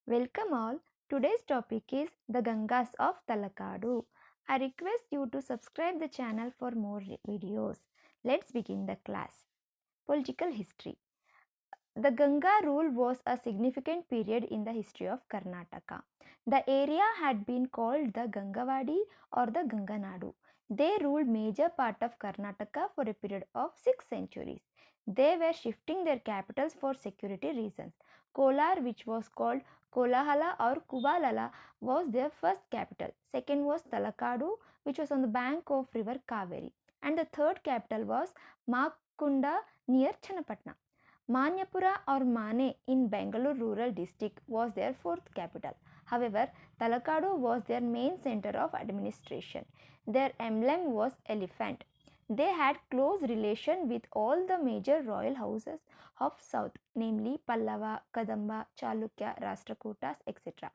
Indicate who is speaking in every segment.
Speaker 1: Welcome all. Today's topic is the Gangas of Talakadu. I request you to subscribe the channel for more videos. Let's begin the class. Political history. The Ganga rule was a significant period in the history of Karnataka. The area had been called the Gangavadi or the Ganganadu. They ruled major part of Karnataka for a period of 6 centuries. They were shifting their capitals for security reasons. Kolar, which was called Kolahala or Kubalala, was their first capital. Second was Talakadu, which was on the bank of river Kaveri. And the third capital was Makunda near Channapatna. Manyapura or Mane in Bangalore rural district was their fourth capital. However, Talakadu was their main center of administration. Their emblem was elephant. They had close relation with all the major royal houses of south, namely Pallava, Kadamba, Chalukya, Rashtrakutas, etc.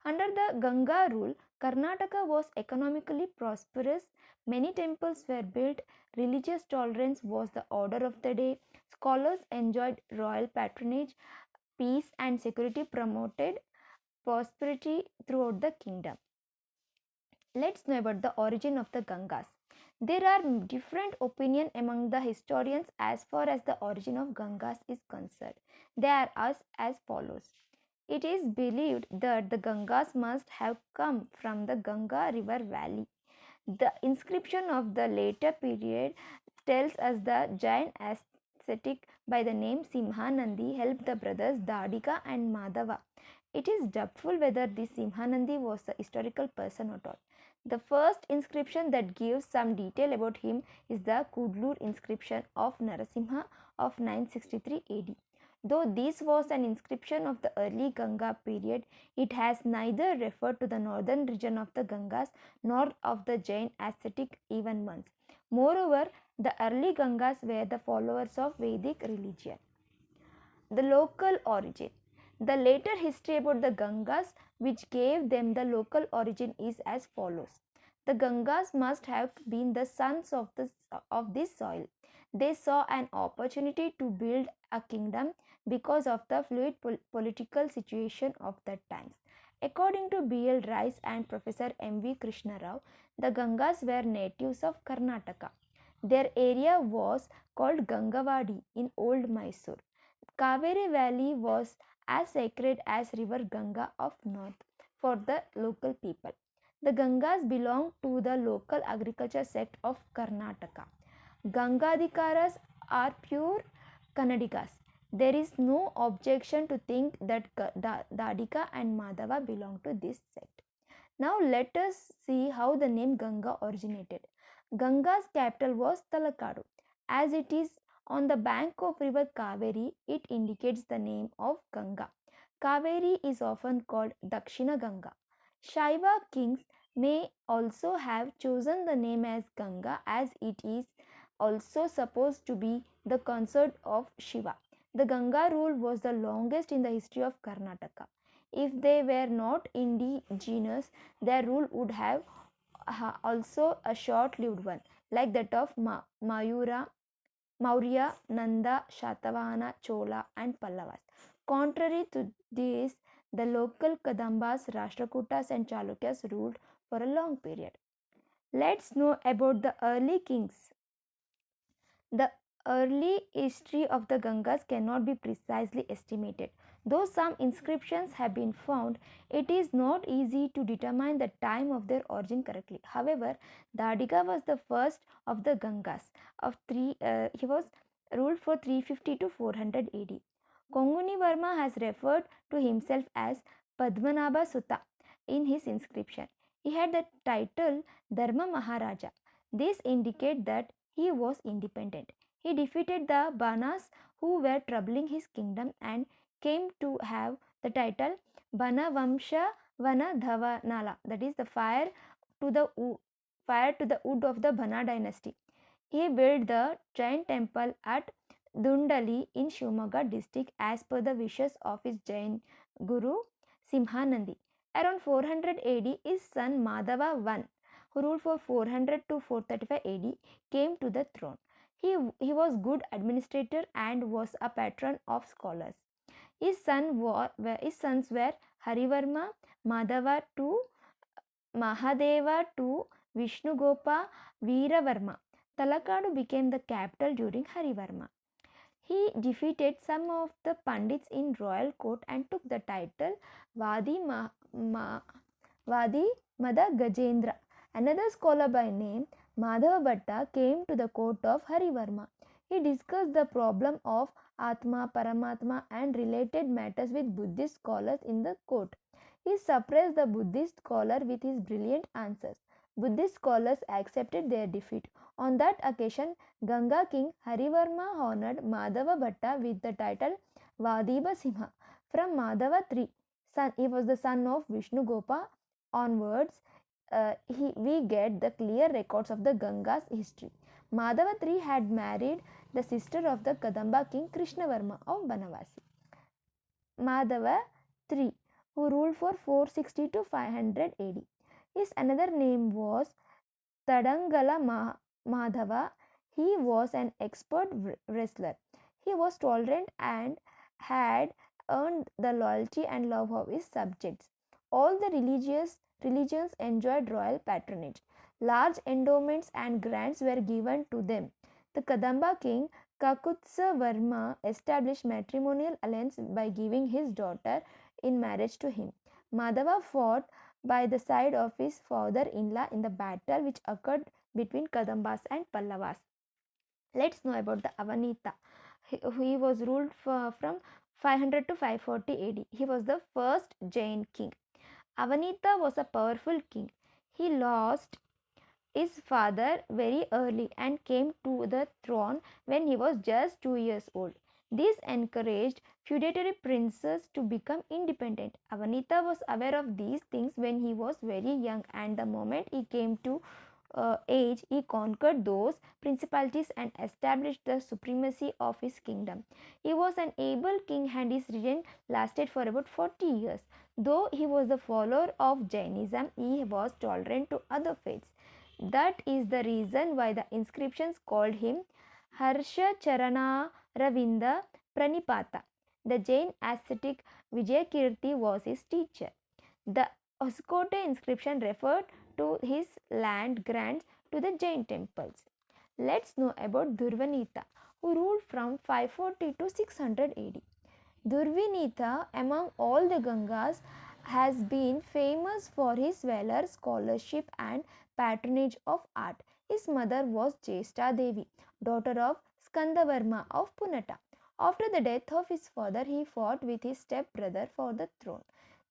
Speaker 1: Under the Ganga rule, Karnataka was economically prosperous. Many temples were built. Religious tolerance was the order of the day. Scholars enjoyed royal patronage. Peace and security promoted prosperity throughout the kingdom. Let's know about the origin of the Gangas. There are different opinions among the historians as far as the origin of Gangas is concerned. They are as follows. It is believed that the Gangas must have come from the Ganga river valley. The inscription of the later period tells us the Jain ascetic by the name Simhanandi helped the brothers Dadika and Madhava. It is doubtful whether this Simhanandi was a historical person at all. The first inscription that gives some detail about him is the Kudlur inscription of Narasimha of 963 AD. Though this was an inscription of the early Ganga period, it has neither referred to the northern region of the Gangas nor of the Jain ascetic even once. Moreover, the early Gangas were the followers of Vedic religion. The local origin. The later history about the Gangas, which gave them the local origin, is as follows. The Gangas must have been the sons of this soil. They saw an opportunity to build a kingdom because of the fluid political situation of that times. According to B.L. Rice and Professor M.V. Krishna Rao, the Gangas were natives of Karnataka. Their area was called Gangavadi in Old Mysore. Kaveri Valley was as sacred as river Ganga of north for the local people. The Gangas belong to the local agriculture sect of Karnataka. Gangadikaras are pure Kannadigas. There is no objection to think that Dadika and Madhava belong to this sect. Now let us see how the name Ganga originated. Ganga's capital was Talakadu. As it is on the bank of river Kaveri, it indicates the name of Ganga. Kaveri is often called Dakshina Ganga. Shaiva kings may also have chosen the name as Ganga as it is also supposed to be the consort of Shiva. The Ganga rule was the longest in the history of Karnataka. If they were not indigenous, their rule would have also a short-lived one, like that of Maurya, Nanda, Shatavahana, Chola, and Pallavas. Contrary to this, the local Kadambas, Rashtrakutas, and Chalukyas ruled for a long period. Let's know about the early kings. The early history of the Gangas cannot be precisely estimated. Though some inscriptions have been found, it is not easy to determine the time of their origin correctly. However, Dadika was the first of the Gangas. He was ruled for 350 to 400 AD. Konguni Varma has referred to himself as Padmanabha Sutta in his inscription. He had the title Dharma Maharaja. This indicates that he was independent. He defeated the Banas who were troubling his kingdom and came to have the title Banavamsha Vanadhavanala, that is the to the fire to the wood of the Bana dynasty. He built the Jain temple at Dundali in Shivamara district as per the wishes of his Jain guru Simhanandi. Around 400 AD, his son Madhava I, who ruled for 400 to 435 AD, came to the throne. He was good administrator and was a patron of scholars. His sons were Harivarma, Madhava to Mahadeva to Vishnugopa, Veeravarma. Talakadu became the capital during Harivarma. He defeated some of the Pandits in royal court and took the title Vadi Mada Gajendra. Another scholar by name Madhava Bhatta came to the court of Harivarma. He discussed the problem of Atma, Paramatma and related matters with Buddhist scholars in the court. He suppressed the Buddhist scholar with his brilliant answers. Buddhist scholars accepted their defeat. On that occasion, Ganga king Harivarma honored Madhava Bhatta with the title Vadiba Simha. From Madhava III, he was the son of Vishnu Gopa onwards, we get the clear records of the Gangas history. Madhava III had married the sister of the Kadamba king Krishnavarma of Banavasi. Madhava III, who ruled for 460 to 500 AD. His another name was Tadangala Madhava. He was an expert wrestler. He was tolerant and had earned the loyalty and love of his subjects. All the religions enjoyed royal patronage. Large endowments and grants were given to them. The Kadamba king Kakutsa Varma established matrimonial alliance by giving his daughter in marriage to him. Madhava fought by the side of his father-in-law in the battle which occurred between Kadambas and Pallavas. Let's know about the Avanita. He was ruled from 500 to 540 AD. He was the first Jain king. Avanita was a powerful king. He lost his father very early and came to the throne when he was just 2 years old. This encouraged feudatory princes to become independent. Avanita was aware of these things when he was very young, and the moment he came to age, he conquered those principalities and established the supremacy of his kingdom. He was an able king and his reign lasted for about 40 years. Though he was a follower of Jainism, he was tolerant to other faiths. That is the reason why the inscriptions called him Harsha Charana Ravinda Pranipata. The Jain ascetic Vijayakirti was his teacher. The Hoskote inscription referred to his land grants to the Jain temples. Let's know about Durvanita, who ruled from 540 to 600 AD. Durvinita, among all the Gangas, has been famous for his valor, scholarship, and patronage of art. His mother was Jesta Devi, daughter of Skandavarma of Punata. After the death of his father, he fought with his stepbrother for the throne.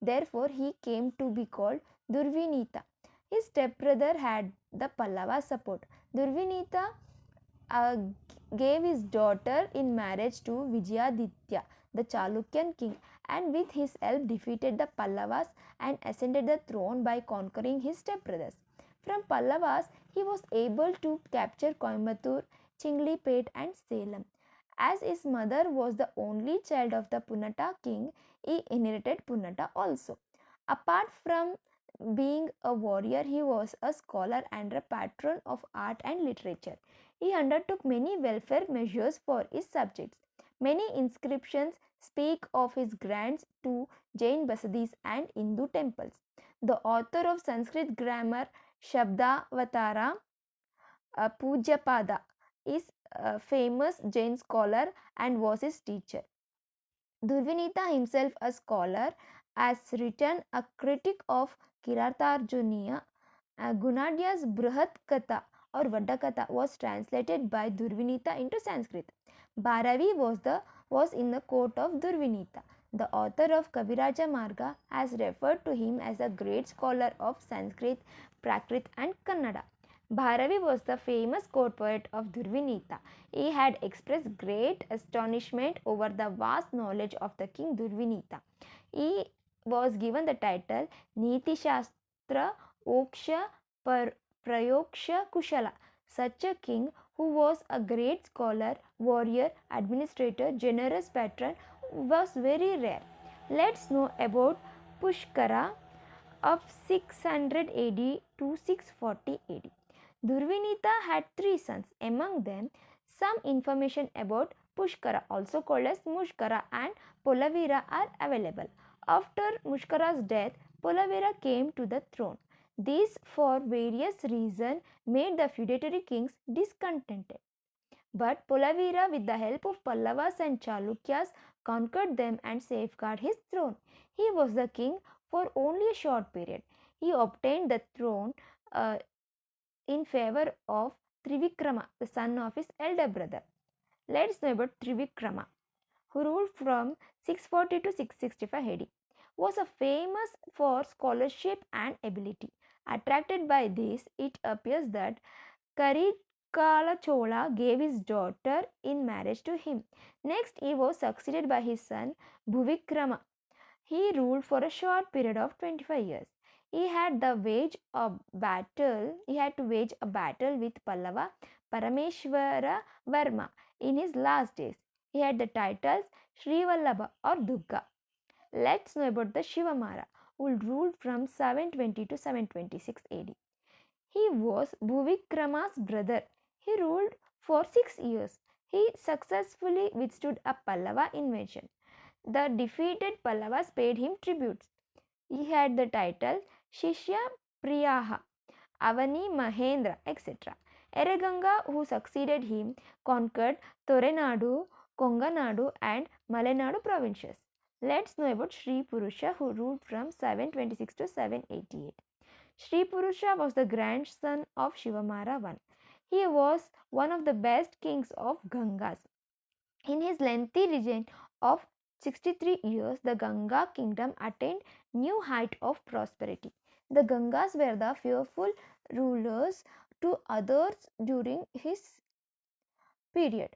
Speaker 1: Therefore, he came to be called Durvinita. His stepbrother had the Pallava support. Durvinita uh, gave his daughter in marriage to Vijayaditya, the Chalukyan king, and with his help defeated the Pallavas and ascended the throne by conquering his stepbrothers. From Pallavas, he was able to capture Coimbatore, Chinglipet, and Salem. As his mother was the only child of the Punata king, he inherited Punata also. Apart from being a warrior, he was a scholar and a patron of art and literature. He undertook many welfare measures for his subjects. Many inscriptions speak of his grants to Jain basadis and Hindu temples. The author of Sanskrit grammar Shabdavatara Pujapada is a famous Jain scholar and was his teacher. Durvinita himself, a scholar, has written a critique of Kiratarjuniya. Gunadya's Brihat Katha or Vadakatha was translated by Durvinita into Sanskrit. Bharavi was in the court of Durvinita. The author of Kaviraja Marga has referred to him as a great scholar of Sanskrit, Prakrit and Kannada. Bharavi was the famous court poet of Durvinita. He had expressed great astonishment over the vast knowledge of the king Durvinita. He was given the title Niti Shastra Oksha Prayoksha Kushala. Such a king, who was a great scholar, warrior, administrator, generous patron, was very rare. Let's know about Pushkara of 600 AD to 640 AD. Durvinita had 3 sons. Among them, some information about Pushkara, also called as Mushkara, and Polavira are available. After Mushkara's death, Polavira came to the throne. These, for various reasons, made the feudatory kings discontented. But Polavira, with the help of Pallavas and Chalukyas, conquered them and safeguarded his throne. He was the king for only a short period. He obtained the throne uh, in favor of Trivikrama, the son of his elder brother. Let's know about Trivikrama, who ruled from 640 to 665 AD. Was a famous for scholarship and ability. Attracted by this, it appears that Karikala Chola gave his daughter in marriage to him. Next, he was succeeded by his son Bhuvikrama. He ruled for a short period of 25 years. He had to wage a battle with Pallava Parameshwara Varma in his last days. He had the titles Shri Vallabha or Dugga. Let's know about the Shivamara, who ruled from 720 to 726 AD. He was Bhuvikrama's brother. He ruled for 6 years. He successfully withstood a Pallava invasion. The defeated Pallavas paid him tributes. He had the title Shishya Priyaha, Avani Mahendra, etc. Eraganga, who succeeded him, conquered Torenadu, Konganadu, and Malenadu provinces. Let's know about Shri Purusha, who ruled from 726 to 788. Shri Purusha was the grandson of Shivamara I. He was one of the best kings of Gangas. In his lengthy reign of 63 years, the Ganga kingdom attained new height of prosperity. The Gangas were the fearful rulers to others during his period.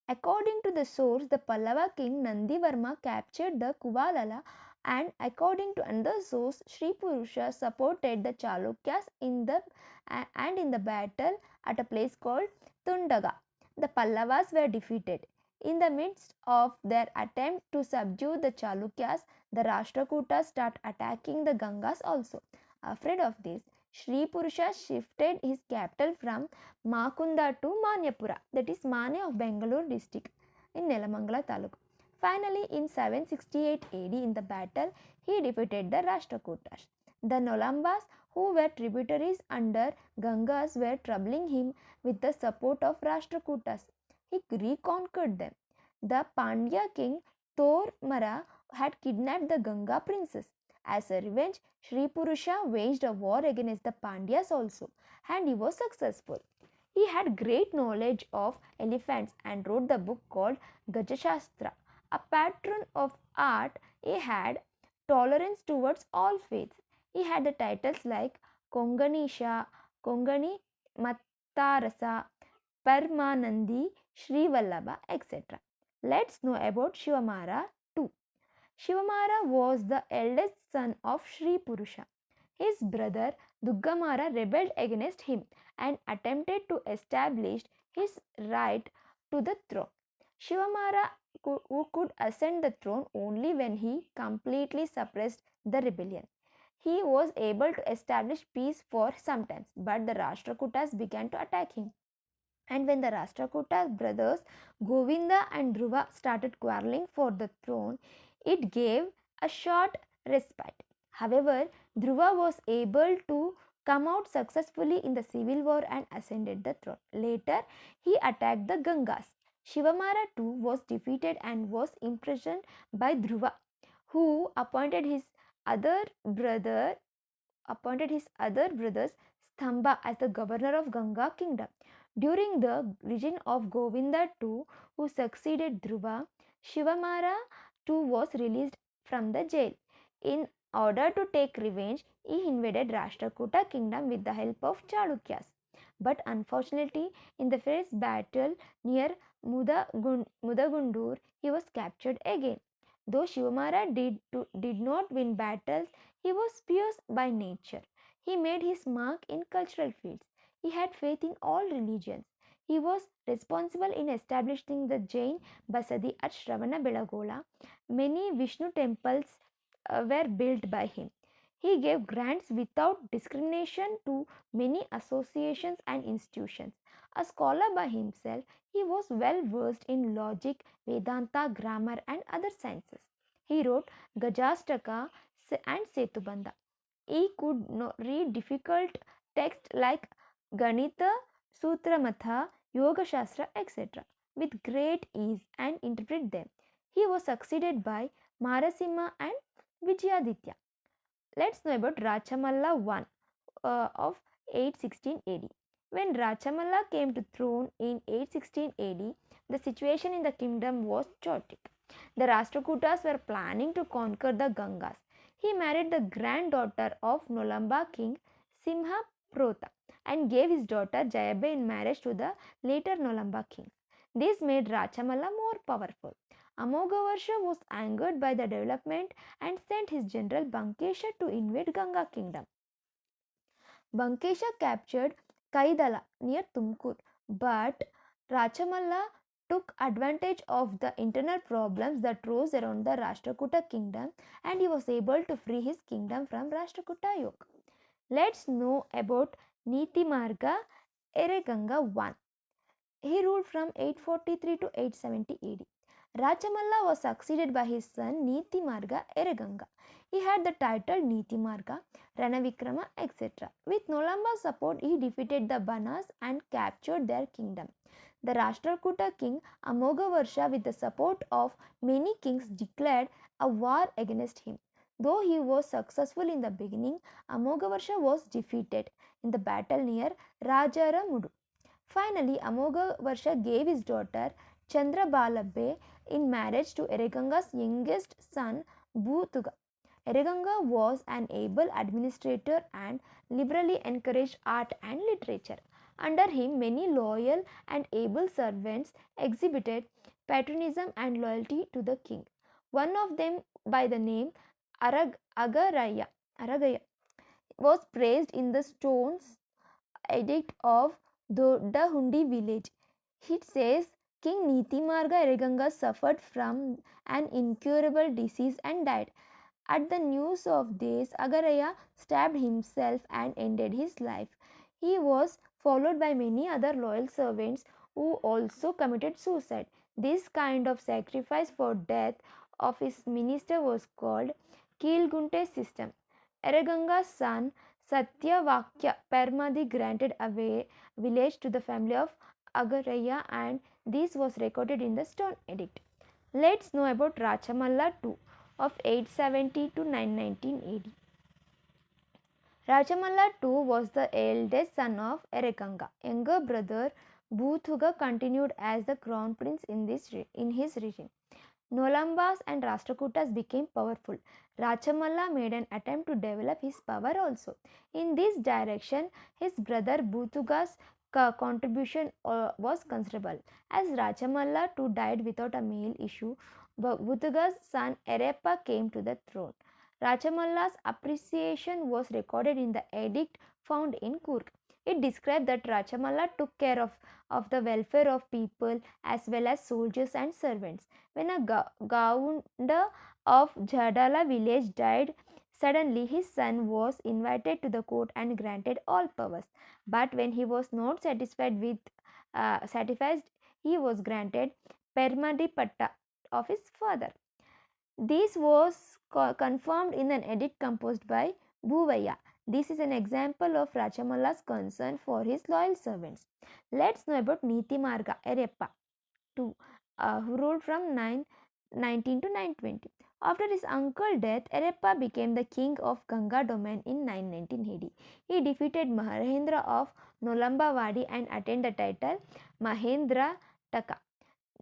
Speaker 1: According to the source, the Pallava king Nandivarma captured the Kuvalala, and according to another source, Shri Purusha supported the Chalukyas in the battle at a place called Tundaga. The Pallavas were defeated. In the midst of their attempt to subdue the Chalukyas, the Rashtrakutas start attacking the Gangas also. Afraid of this, Shri Purusha shifted his capital from Makunda to Manyapura, that is Mane of Bangalore district in Nelamangala Taluk. Finally, in 768 AD, in the battle, he defeated the Rashtrakutas. The Nolambas, who were tributaries under Gangas, were troubling him with the support of Rashtrakutas. He reconquered them. The Pandya king Tormara had kidnapped the Ganga princess. As a revenge, Shri Purusha waged a war against the Pandyas also, and he was successful. He had great knowledge of elephants and wrote the book called Gajashastra. A patron of art, he had tolerance towards all faiths. He had the titles like Konganisha, Kongani Mattarasa, Parmanandi, Shri Vallabha, etc. Let's know about Shivamara too. Shivamara was the eldest son of Shri Purusha. His brother Duggamara rebelled against him and attempted to establish his right to the throne. Shivamara could ascend the throne only when he completely suppressed the rebellion. He was able to establish peace for some time, but the Rashtrakutas began to attack him. And when the Rashtrakuta brothers Govinda and Dhruva started quarreling for the throne, it gave a short respite. However, Dhruva was able to come out successfully in the civil war and ascended the throne. Later, he attacked the Gangas. Shivamara too was defeated and was imprisoned by Dhruva, who appointed his other brothers Stamba as the governor of Ganga kingdom. During the reign of Govinda II, who succeeded Dhruva, Shivamara too was released from the jail. In order to take revenge, he invaded Rashtrakuta kingdom with the help of Chalukyas. But unfortunately, in the first battle near Mudagundur, he was captured again. Though Shivamara did not win battles, he was pious by nature. He made his mark in cultural fields. He had faith in all religions. He was responsible in establishing the Jain Basadi at Shravana Belagola. Many Vishnu temples were built by him. He gave grants without discrimination to many associations and institutions. A scholar by himself, he was well versed in logic, Vedanta, grammar, and other sciences. He wrote Gajastaka and Setubandha. He could read difficult texts like Ganita, Sutramatha, Yoga Shastra, etc. with great ease and interpret them. He was succeeded by Marasimha and Vijayaditya. Let's know about Rajamala I of 816 AD. When Rajamala came to throne in 816 AD, the situation in the kingdom was chaotic. The Rashtrakutas were planning to conquer the Gangas. He married the granddaughter of Nolamba king Simhaprota and gave his daughter Jayabe in marriage to the later Nolamba king. This made Rajamala more powerful. Amogavarsha was angered by the development and sent his general Bankesha to invade Ganga kingdom. Bankesha captured Kaidala near Tumkur, but Rachamalla took advantage of the internal problems that rose around the Rashtrakuta kingdom and he was able to free his kingdom from Rashtrakuta yoke. Let's know about Niti Marga Ereganga I. He ruled from 843 to 870 AD. Rachamalla was succeeded by his son Niti Marga Ereganga. He had the title Niti Marga, Ranavikrama, etc. With Nolamba's support, he defeated the Banas and captured their kingdom. The Rashtrakuta king Amogavarsha, with the support of many kings, declared a war against him. Though he was successful in the beginning, Amogavarsha was defeated in the battle near Rajaramudu. Finally, Amogavarsha gave his daughter Chandrabalabbe in marriage to Ereganga's youngest son Bhutuga. Ereganga was an able administrator and liberally encouraged art and literature. Under him, many loyal and able servants exhibited patriotism and loyalty to the king. One of them, by the name Aragaya, was praised in the stones edict of Dodahundi village. It says King Nitimarga Ereganga suffered from an incurable disease and died. At the news of this, Agaraya stabbed himself and ended his life. He was followed by many other loyal servants who also committed suicide. This kind of sacrifice for death of his minister was called Kilgunte system. Ereganga's son Satyavakya Permadi granted away village to the family of Agaraya and this was recorded in the stone edict. Let's know about Rachamalla II of 870 to 919 AD. Rajamala II was the eldest son of Ereganga. Younger brother Bhuthuga continued as the crown prince in his region. Nolambas and Rashtrakutas became powerful. Rachamalla made an attempt to develop his power also. In this direction, his brother Bhuthuga's contribution was considerable. As Rachamalla II died without a male issue, Bhuthuga's son Ereppa came to the throne. Rachamalla's appreciation was recorded in the edict found in Kurg. It described that Rachamalla took care of the welfare of people as well as soldiers and servants. When a Gaunda of Jadala village died, suddenly his son was invited to the court and granted all powers. But when he was not satisfied, he was granted Permadipatta of his father. This was confirmed in an edict composed by Bhuvaya. This is an example of Rachamalla's concern for his loyal servants. Let's know about Niti Marga Ereppa II, who ruled from 919 to 920. After his uncle's death, Ereppa became the king of Ganga domain in 919 AD. He defeated Mahendra of Nolambawadi and attained the title Mahendra Taka.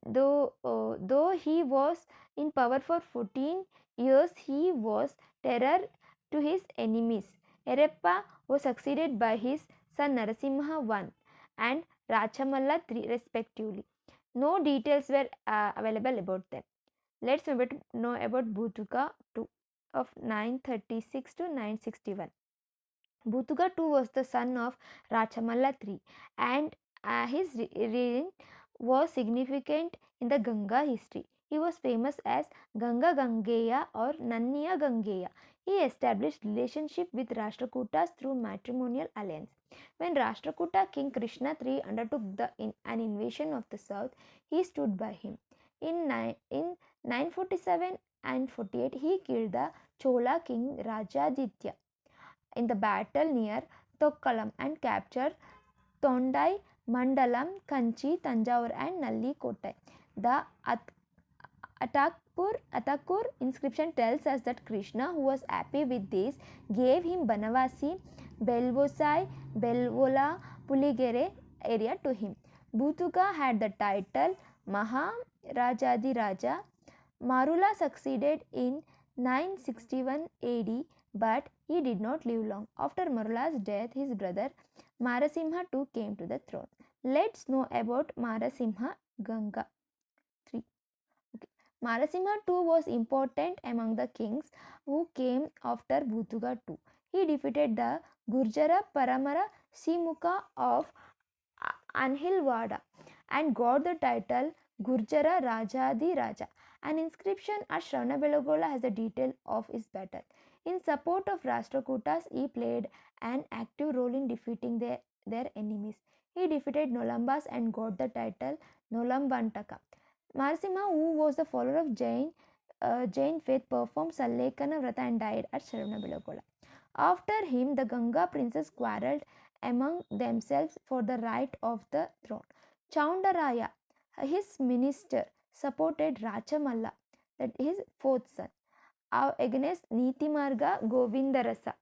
Speaker 1: Though he was in power for 14 years, he was terror to his enemies. Ereppa was succeeded by his son Narasimha I and Rachamalla III respectively. No details were available about them. Let's know about Bhutuga II of 936 to 961. Bhutuga II was the son of Rachamalla III and his reign was significant in the Ganga history. He was famous as Ganga Gangeya or Nanniya Gangeya. He established relationship with Rashtrakutas through matrimonial alliance. When Rashtrakuta King Krishna III undertook an invasion of the south, he stood by him. In 947 and 48, he killed the Chola king Rajaditya in the battle near Tokkalam and captured Tondai, Mandalam, Kanchi, Tanjavur and Nallikottai. The Atakur inscription tells us that Krishna, who was happy with this, gave him Banavasi, Belvosai, Belvola, Puligere area to him. Bhutuga had the title Maharajadi Raja. Marula succeeded in 961 AD, but he did not live long. After Marula's death, his brother Marasimha too came to the throne. Let's know about Marasimha Ganga 3. Okay. Marasimha too was important among the kings who came after Bhutuga too. He defeated the Gurjara Paramara Simukha of Anhilwada and got the title Gurjara Rajadi Raja. An inscription at Shravanabelogola has the detail of his battle. In support of Rashtrakutas, he played an active role in defeating their enemies. He defeated Nolambas and got the title Nolambantaka. Marasimha, who was the follower of Jain faith, performed Sallekana Vrata and died at Shravanabelogola. After him, the Ganga princes quarreled among themselves for the right of the throne. Chaundaraya, his minister, supported Rajamala, that his fourth son, against Nitimarga Govindarasa.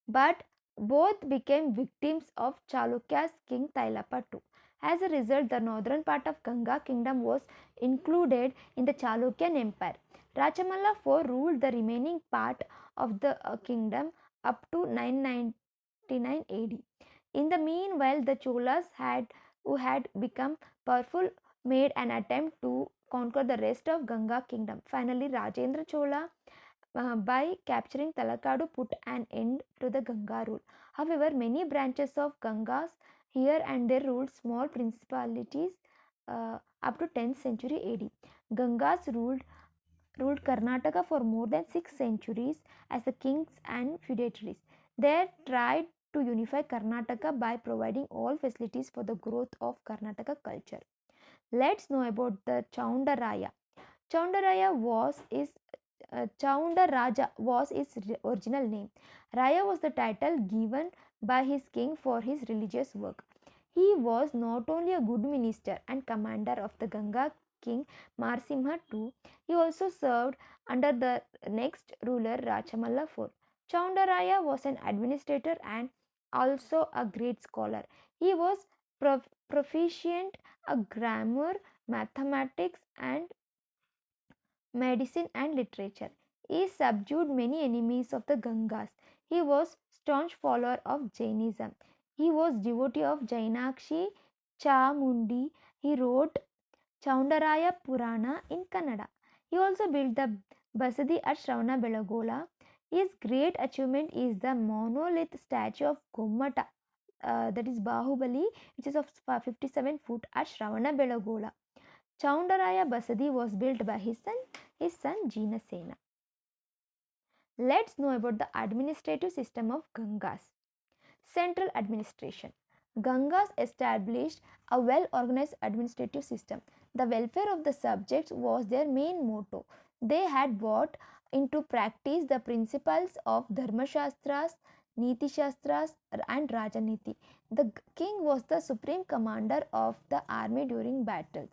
Speaker 1: But both became victims of Chalukya's king Tailapa II. As a result, the northern part of Ganga kingdom was included in the Chalukyan empire. Rajamala IV ruled the remaining part of the kingdom up to 999 AD. In the meanwhile, the Cholas who had become powerful, made an attempt to conquer the rest of Ganga kingdom. Finally, Rajendra Chola, by capturing Talakadu, put an end to the Ganga rule. However, many branches of Gangas here and there ruled small principalities up to 10th century AD. Gangas ruled Karnataka for more than 6 centuries as the kings and feudatories. They tried to unify Karnataka by providing all facilities for the growth of Karnataka culture. Let's know about the Chaundaraya. Chaundaraya Chaundaraja was his original name. Raya was the title given by his king for his religious work. He was not only a good minister and commander of the Ganga king Marsimha II, he also served under the next ruler Rajamala IV. Chaundaraya was an administrator and also a great scholar. He was proficient at grammar, mathematics, and medicine and literature. He subdued many enemies of the Gangas. He was staunch follower of Jainism. He was devotee of Jainakshi Chamundi. He wrote Chaundaraya Purana in Kannada. He also built the Basadi at Shravanabelogola. His great achievement is the monolith statue of Gommata, that is Bahubali, which is of 57 foot at Shravanabelogola. Chaundaraya Basadi was built by his son Jinasena. Let's know about the administrative system of Gangas. Central administration. Gangas established a well organized administrative system. The welfare of the subjects was their main motto. They had brought into practice the principles of Dharma Shastras, Niti Shastras, and Rajaniti. The king was the supreme commander of the army during battles.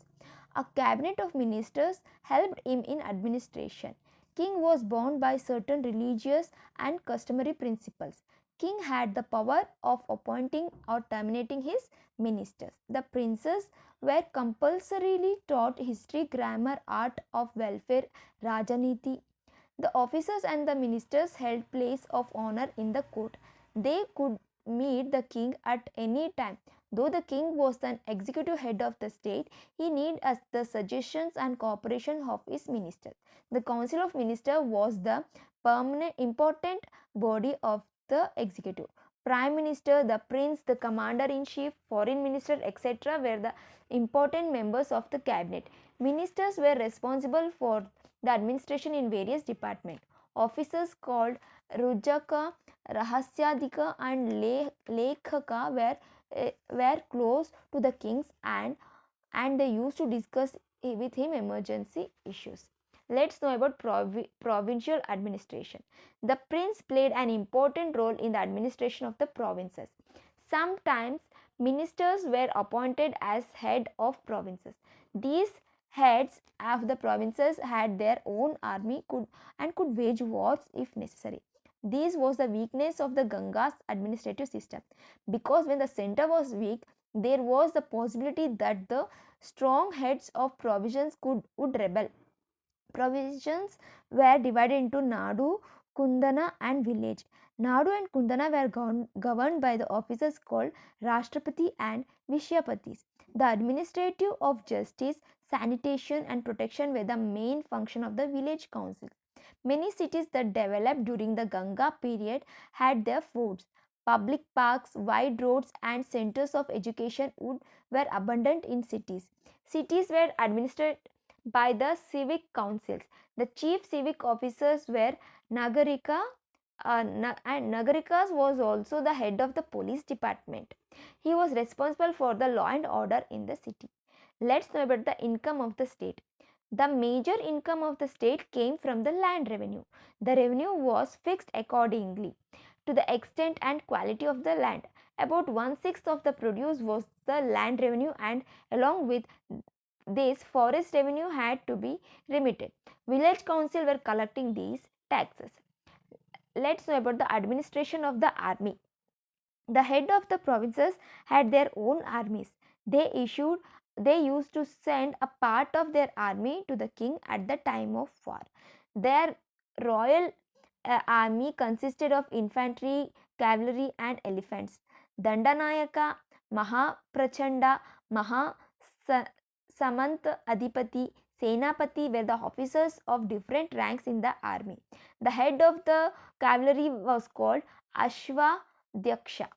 Speaker 1: A cabinet of ministers helped him in administration. King was bound by certain religious and customary principles. King had the power of appointing or terminating his ministers. The princes were compulsorily taught history, grammar, art of welfare, Rajaniti. The officers and the ministers held place of honor in the court. They could meet the king at any time. Though the king was the executive head of the state, he needed the suggestions and cooperation of his ministers. The Council of Ministers was the permanent important body of the executive. Prime Minister, the Prince, the Commander-in-Chief, Foreign Minister, etc. were the important members of the cabinet. Ministers were responsible for the administration in various departments. Officers called Rujaka, Rahasyadika, and Lekhaka were close to the kings, and they used to discuss with him emergency issues. Let's know about provincial administration. The prince played an important role in the administration of the provinces. Sometimes ministers were appointed as head of provinces. These heads of the provinces had their own army and could wage wars if necessary. This was the weakness of the Gangas administrative system, because when the center was weak, there was the possibility that the strong heads of provinces would rebel. Provinces were divided into Nadu, Kundana, and village. Nadu and Kundana were governed by the officers called Rashtrapati and Vishyapatis. The administrative of justice, sanitation, and protection were the main function of the village councils. Many cities that developed during the Ganga period had their forts. Public parks, wide roads, and centers of education were abundant in cities. Cities were administered by the civic councils. The chief civic officers were Nagarika, and Nagarikas was also the head of the police department. He was responsible for the law and order in the city. Let's know about the income of the state. The major income of the state came from the land revenue. The revenue was fixed accordingly to the extent and quality of the land. About one-sixth of the produce was the land revenue, and along with this, forest revenue had to be remitted. Village council were collecting these taxes. Let's know about the administration of the army. The head of the provinces had their own armies. They used to send a part of their army to the king at the time of war. Their royal army consisted of infantry, cavalry, and elephants. Dandanayaka, Mahaprachanda, Maha Samant Adipati, Senapati were the officers of different ranks in the army. The head of the cavalry was called Ashwadhyaksha.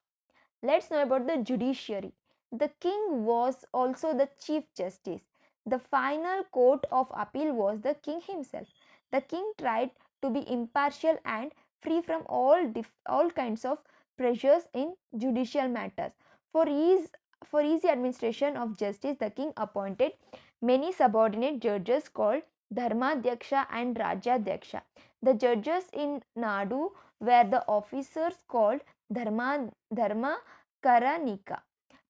Speaker 1: Let's know about the judiciary. The king was also the chief justice. The final court of appeal was the king himself. The king tried to be impartial and free from all kinds of pressures in judicial matters. For ease for easy administration of justice, the king appointed many subordinate judges called Dharmadhyaksha and Rajadhyaksha. The judges in Nadu were the officers called Dharma Karanika,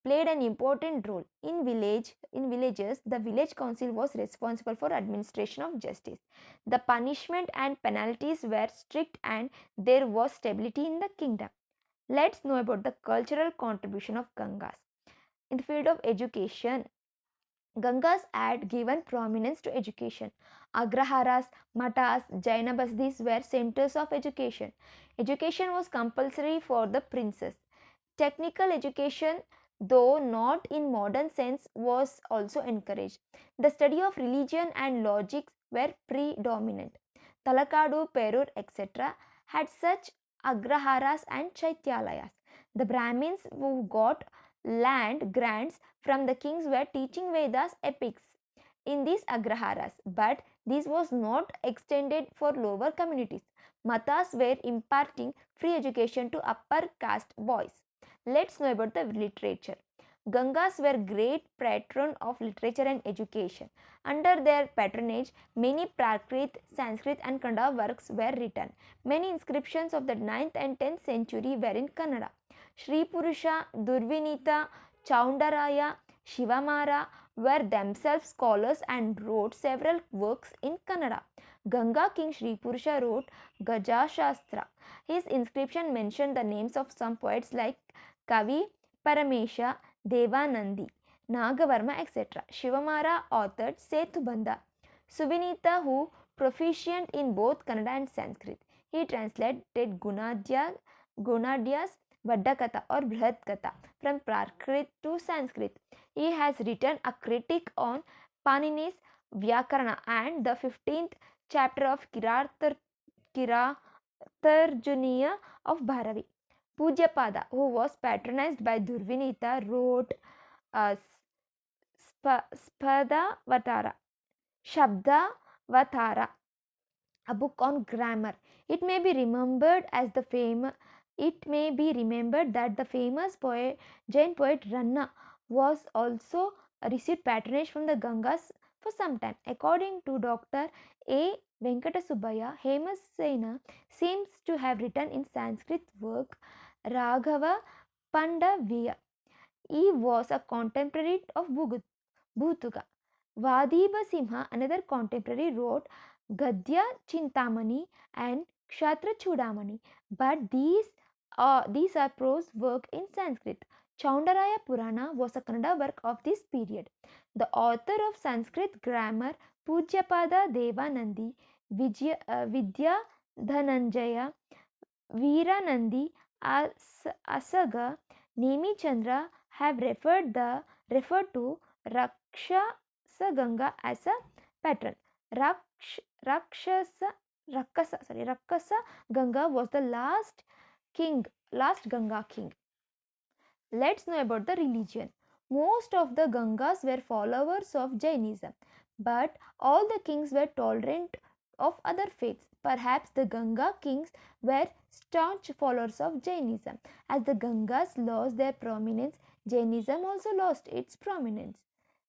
Speaker 1: played an important role. In villages, the village council was responsible for administration of justice. The punishment and penalties were strict, and there was stability in the kingdom. Let's know about the cultural contribution of Gangas. In the field of education, Gangas had given prominence to education. Agraharas, matas, Jaina basdis were centers of education. Education was compulsory for the princes. Technical education, though not in modern sense, was also encouraged. The study of religion and logic were predominant. Talakadu, Perur, etc. had such agraharas and chaityalayas. The Brahmins who got land grants from the kings were teaching Vedas epics in these agraharas, but this was not extended for lower communities. Matas were imparting free education to upper caste boys. Let's know about the literature. Gangas were great patron of literature and education. Under their patronage, many Prakrit, Sanskrit, and Kannada works were written. Many inscriptions of the 9th and 10th century were in Kannada. Shri Purusha, Durvinita, Chaundaraya, Shivamara were themselves scholars and wrote several works in Kannada. Ganga King Shri Purusha wrote Gaja Shastra. His inscription mentioned the names of some poets like Kavi, Paramesha, Devanandi, Nagavarma, etc. Shivamara authored Setubandha. Subinita, who proficient in both Kannada and Sanskrit, he translated Gunadhya's Vaddakatha or Brihatkatha from Prakrit to Sanskrit. He has written a critique on Panini's Vyakarana and the 15th chapter of Kiratarjuniya of Bharavi. Pujyapada, who was patronized by Durvinita, wrote uh, Spadavatara, Shabdavatara, a book on grammar. It may be remembered as the famous. It may be remembered that the famous poet, Jain poet Ranna was also received patronage from the Gangas for some time. According to Dr. A. Venkatasubaya, Hemasena seems to have written in Sanskrit work Raghava Pandavya. He was a contemporary of Bhutuga. Vadiba Simha, another contemporary, wrote Gadya Chintamani and Kshatra Chudamani, but these are prose work in Sanskrit. Chaundaraya Purana was a Kannada work of this period. The author of Sanskrit grammar, Pujyapada Devanandi, Vidya Dhananjaya, Veeranandi, Asaga, Nemi Chandra have referred to Rakshasa Ganga as a patron. Rakshasa Ganga was the last Ganga king. Let's know about the religion. Most of the Gangas were followers of Jainism, but all the kings were tolerant of other faiths. Perhaps the Ganga kings were staunch followers of Jainism. As the Gangas lost their prominence, Jainism also lost its prominence.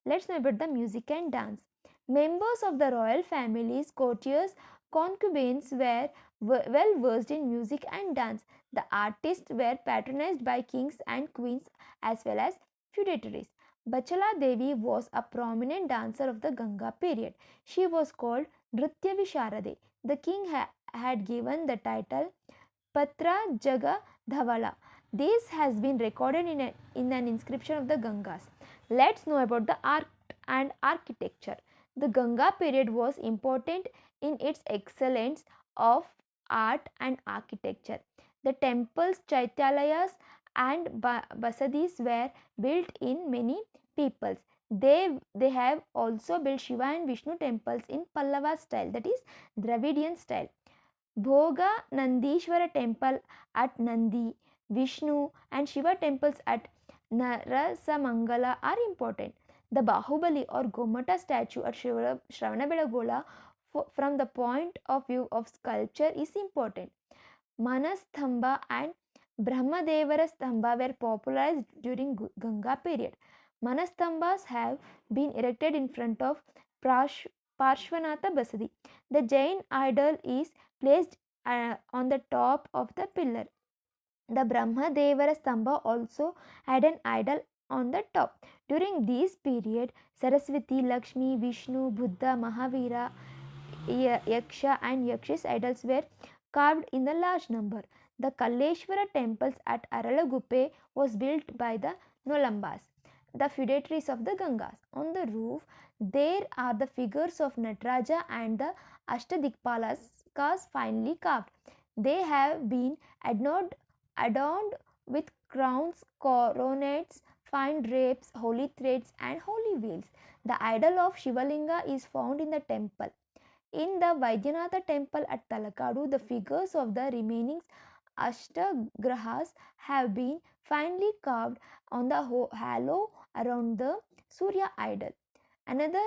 Speaker 1: Let's know about the music and dance. Members of the royal families, courtiers, concubines were well versed in music and dance. The artists were patronized by kings and queens as well as feudatories. Bachala Devi was a prominent dancer of the Ganga period. She was called Nritya Visharade. The king had given the title Patra Jaga Dhavala. This has been recorded in an inscription of the Gangas. Let's know about the art and architecture. The Ganga period was important in its excellence of art and architecture. The temples, chaityalayas, and basadis were built in many peoples. They have also built Shiva and Vishnu temples in Pallava style, that is Dravidian style. Bhoga Nandishwara temple at Nandi, Vishnu and Shiva temples at Narasamangala are important. The Bahubali or Gomata statue at Shravanabelagola from the point of view of sculpture is important. Manasthamba and Brahmadevara Stamba were popularized during Ganga period. Manasthambas have been erected in front of Parshvanatha Basadi. The Jain idol is placed on the top of the pillar. The Brahmadevara Stamba also had an idol on the top. During this period, Saraswati, Lakshmi, Vishnu, Buddha, Mahavira, Yaksha and Yakshis idols were carved in a large number. The Kalleshwara temples at Aralaguppe was built by the Nolambas, the feudatories of the Gangas. On the roof, there are the figures of Nataraja and the Ashtadikpalas finely carved. They have been adorned with crowns, coronets, fine drapes, holy threads, and holy veils. The idol of Shivalinga is found in the temple. In the Vaidyanatha temple at Talakadu, the figures of the remaining Ashtagrahas have been finely carved on the halo around the Surya idol. Another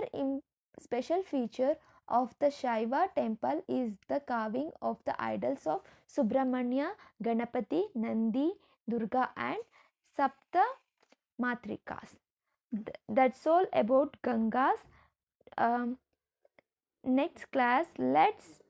Speaker 1: special feature of the Shaiva temple is the carving of the idols of Subramanya, Ganapati, Nandi, Durga, and Sapta Matrikas. That's all about Gangas. Um, Next class, let's